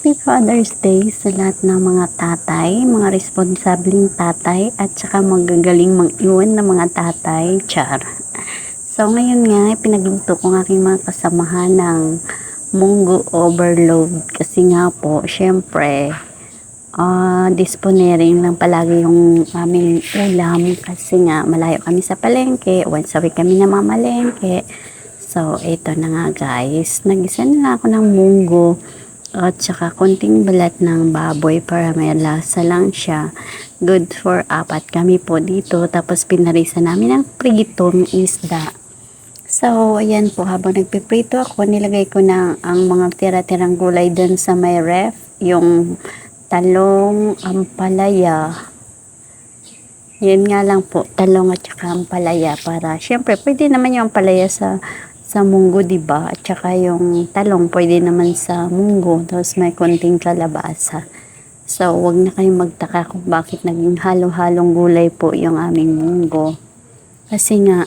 Happy Father's Day sa lahat ng mga tatay, mga responsabling tatay, at saka magagaling mang-iwan ng mga tatay, char. So ngayon nga, pinagluto ko ng aking mga kasamahan ng munggo overload. Kasi nga po, syempre, disponeering lang palagi yung aming ulam. Kasi nga, malayo kami sa palengke. Once a week kami namamalengke. So, ito na nga guys. Nag-isa na ako ng munggo at saka konting balat ng baboy para may lasa lang siya. Good for 4 kami po dito. Tapos pinarisa namin ng pritong isda. So, ayan po, habang nagpiprito ako, nilagay ko na ang mga tira-tirang gulay dun sa may ref. Yung talong, ampalaya. Yan nga lang po, talong at saka ampalaya para, syempre, pwede naman yung ampalaya sa munggo, diba? At saka yung talong, pwede naman sa munggo. Tapos may konting kalabasa. So, wag na kayong magtaka kung bakit naging halo-halong gulay po yung aming munggo. Kasi nga,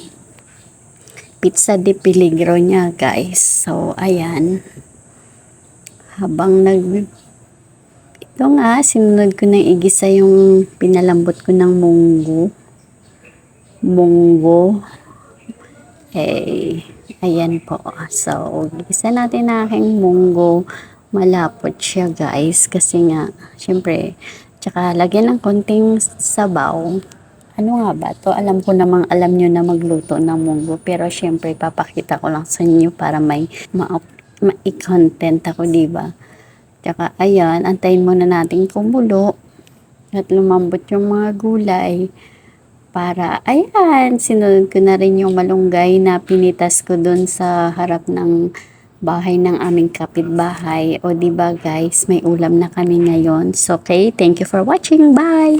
pizza de peligro niya, guys. So, ayan. Habang ito nga, sinunod ko na igisa yung pinalambot ko ng munggo. Ayan po. So, igisa natin na aking munggo. Malapot siya, guys. Kasi nga, syempre, tsaka lagyan ng konting sabaw. Ano nga ba to? Alam ko namang alam nyo na magluto ng munggo. Pero syempre, papakita ko lang sa inyo para may ma-content ako, diba? Tsaka, ayan, antayin muna natin kumulo at lumambot yung mga gulay. Para, ayan, sinunod ko na rin yung malunggay na pinitas ko dun sa harap ng bahay ng aming kapitbahay. O, diba guys, may ulam na kami ngayon. So, okay, thank you for watching. Bye!